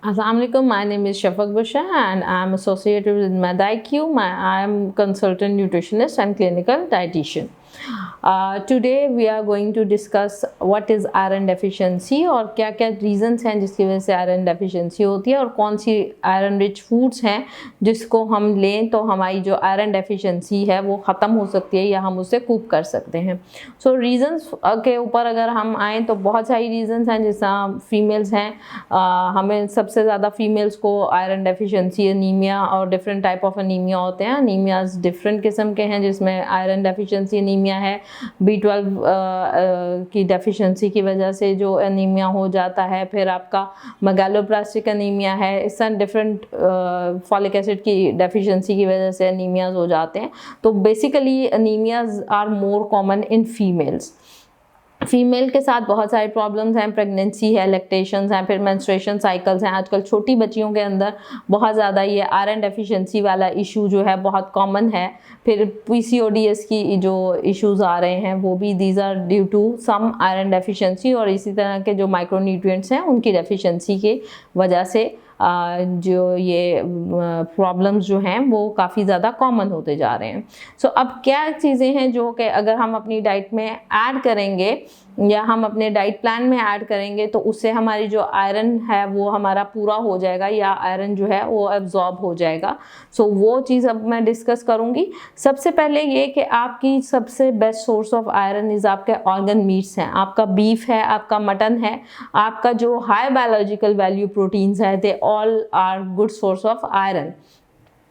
Assalamualaikum. My name is Shafaq Busha and I'm associated with MedIQ. I am consultant nutritionist and clinical dietitian. Today we are going to discuss what is iron deficiency और क्या क्या reasons हैं जिसकी वजह से iron deficiency होती है और कौन सी आयरन रिच फूड्स हैं जिसको हम लें तो हमारी जो आयरन डेफिशिएंसी है वो ख़त्म हो सकती है या हम उससे कूप कर सकते हैं। सो रीजंस के ऊपर अगर हम आएँ तो बहुत सारी रीजंस हैं, जैसा फीमेल्स हैं, हमें सबसे ज़्यादा फीमेल्स को आयरन डेफिशिएंसी, अनीमिया और डिफरेंट टाइप ऑफ अनीमिया होते हैं। अनीमियाज डिफरेंट किस्म के हैं जिसमें आयरन डेफिशिएंसी अनीमिया है, B12 की डेफिशिएंसी की वजह से जो एनीमिया हो जाता है, फिर आपका मेगालोप्लास्टिक एनीमिया है, इस तरह डिफरेंट फॉलिक एसिड की डेफिशिएंसी की वजह से एनीमियाज हो जाते हैं। तो basically anaemias are more common in females. Female के साथ बहुत सारी प्रॉब्लम्स हैं, प्रेगनेंसी है, लैक्टेशंस हैं, फिर मेंस्ट्रुएशन साइकिल्स हैं। आजकल छोटी बच्चियों के अंदर बहुत ज़्यादा ये आयरन डेफिशिएंसी वाला इशू जो है बहुत कॉमन है। फिर PCODS की जो इश्यूज आ रहे हैं वो भी these are due to some iron deficiency, और इसी तरह के जो माइक्रोन्यूट्रिएंट्स हैं उनकी डेफिशिएंसी की वजह से जो ये प्रॉब्लम्स जो हैं वो काफ़ी ज़्यादा कॉमन होते जा रहे हैं। सो अब क्या चीज़ें हैं जो कि अगर हम अपनी डाइट में ऐड करेंगे या हम अपने डाइट प्लान में ऐड करेंगे तो उससे हमारी जो आयरन है वो हमारा पूरा हो जाएगा या आयरन जो है वो एब्जॉर्ब हो जाएगा। सो वो चीज़ अब मैं डिस्कस करूँगी। सबसे पहले ये कि आपकी सबसे best source of iron is आपके ऑर्गन मीट्स हैं, आपका बीफ है, आपका मटन है, आपका जो हाई बायोलॉजिकल वैल्यू प्रोटीन्स है, they all are good source of iron,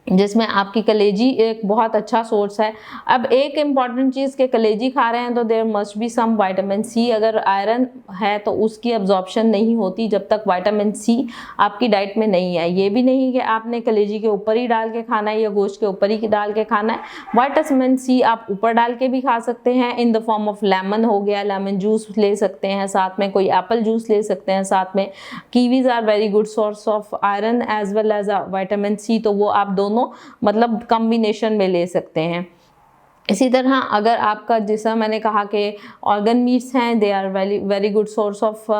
जिसमें आपकी कलेजी एक बहुत अच्छा सोर्स है। अब एक इम्पॉर्टेंट चीज़ के कलेजी खा रहे हैं तो there must be some vitamin C. अगर आयरन है तो उसकी एब्जॉर्प्शन नहीं होती जब तक विटामिन सी आपकी डाइट में नहीं है। ये भी नहीं कि आपने कलेजी के ऊपर ही डाल के खाना है या गोश्त के ऊपर ही डाल के खाना है। विटामिन सी आप ऊपर डाल के भी खा सकते हैं in the form of lemon हो गया, लेमन जूस ले सकते हैं, साथ में कोई एप्पल जूस ले सकते हैं, साथ में kiwis are very good source of iron as well as vitamin C. तो वो आप दोनों मतलब कॉम्बिनेशन में ले सकते हैं। इसी तरह अगर आपका, जैसा मैंने कहा कि ऑर्गन मीट्स हैं, they are very very good source of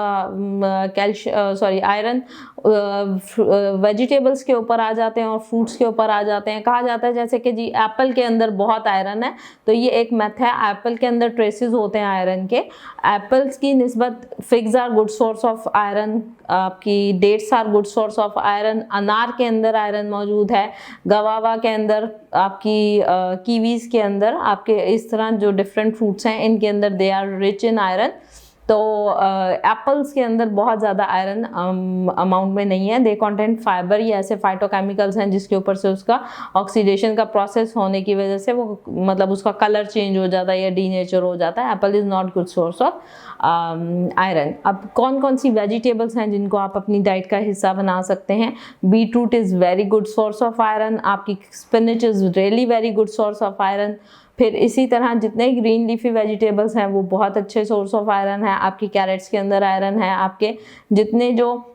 iron. Vegetables के ऊपर आ जाते हैं और फ्रूट्स के ऊपर आ जाते हैं। कहा जाता है जैसे कि जी एप्पल के अंदर बहुत आयरन है, तो ये एक मैथ है, एप्पल के अंदर ट्रेसेस होते हैं आयरन के। एप्पल्स की निस्बत figs are good source of iron, आपकी dates are good source of iron, अनार के अंदर आयरन मौजूद है, गवावा के अंदर, आपकी कीवीज़ के अंदर, आपके इस तरह जो डिफरेंट फ्रूट्स हैं इनके अंदर they are rich in iron. तो एप्पल्स के अंदर बहुत ज़्यादा आयरन अमाउंट में नहीं है। दे कंटेंट फाइबर या ऐसे फाइटोकेमिकल्स हैं जिसके ऊपर से उसका ऑक्सीडेशन का प्रोसेस होने की वजह से वो मतलब उसका कलर चेंज हो जाता है या डीनेचर हो जाता है। Apple is not good source of iron. अब कौन कौन सी वेजिटेबल्स हैं जिनको आप अपनी डाइट का हिस्सा बना सकते हैं? Beetroot is very good source of iron, आपकी spinach is really very good source of iron. फिर इसी तरह जितने ग्रीन लीफी वेजिटेबल्स हैं वो बहुत अच्छे सोर्स ऑफ आयरन है। आपकी कैरेट्स के अंदर आयरन है, आपके जितने जो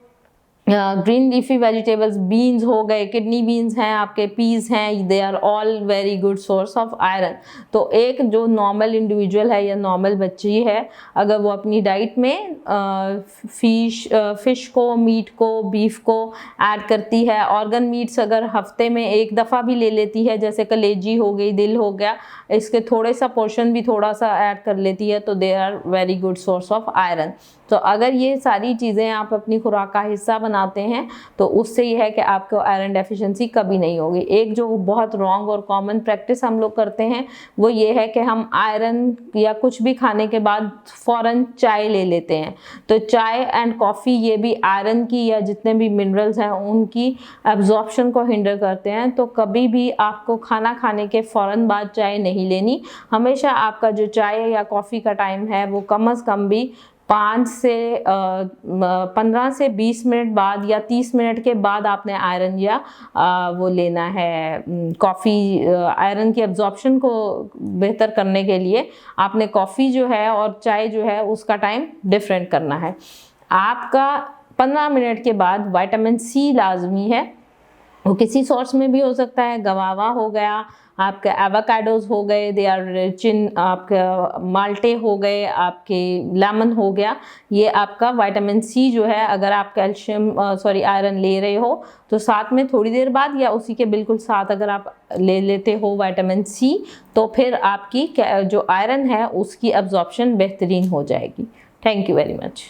ग्रीन लीफी वेजिटेबल्स, बीन्स हो गए, किडनी बीन्स हैं, आपके पीस हैं, they are all very good source of iron. तो एक जो नॉर्मल इंडिविजुअल है या नॉर्मल बच्ची है, अगर वो अपनी डाइट में फिश को, मीट को, बीफ को ऐड करती है, ऑर्गन मीट्स अगर हफ्ते में एक दफ़ा भी ले लेती है, जैसे कलेजी हो गई, दिल हो गया, इसके थोड़े सा पोर्शन भी थोड़ा सा ऐड कर लेती है, तो they are very good source of iron. तो अगर ये सारी चीज़ें आप अपनी खुराक का हिस्सा बनाते हैं तो उससे ये है कि आपको आयरन डेफिशिएंसी कभी नहीं होगी। एक जो बहुत रॉन्ग और कॉमन प्रैक्टिस हम लोग करते हैं वो ये है कि हम आयरन या कुछ भी खाने के बाद फ़ौरन चाय ले लेते हैं। तो चाय एंड कॉफ़ी ये भी आयरन की या जितने भी मिनरल्स हैं उनकी एब्जॉर्प्शन को हिंडर करते हैं। तो कभी भी आपको खाना खाने के फ़ौरन बाद चाय नहीं लेनी। हमेशा आपका जो चाय या कॉफ़ी का टाइम है वो कम से कम भी 15 से 20 मिनट बाद या 30 मिनट के बाद आपने आयरन या वो लेना है कॉफ़ी। आयरन की एब्जॉर्प्शन को बेहतर करने के लिए आपने कॉफ़ी जो है और चाय जो है उसका टाइम डिफरेंट करना है। आपका 15 मिनट के बाद विटामिन सी लाजमी है, वो किसी सोर्स में भी हो सकता है, गवावा हो गया, आपके एवोकाडोज हो गए, दे आर रिच इन, आपके माल्टे हो गए, आपके लेमन हो गया, ये आपका विटामिन सी जो है, अगर आप कैल्शियम आयरन ले रहे हो तो साथ में थोड़ी देर बाद या उसी के बिल्कुल साथ अगर आप ले लेते हो विटामिन सी, तो फिर आपकी जो आयरन है उसकी एब्जॉर्प्शन बेहतरीन हो जाएगी। Thank you very much.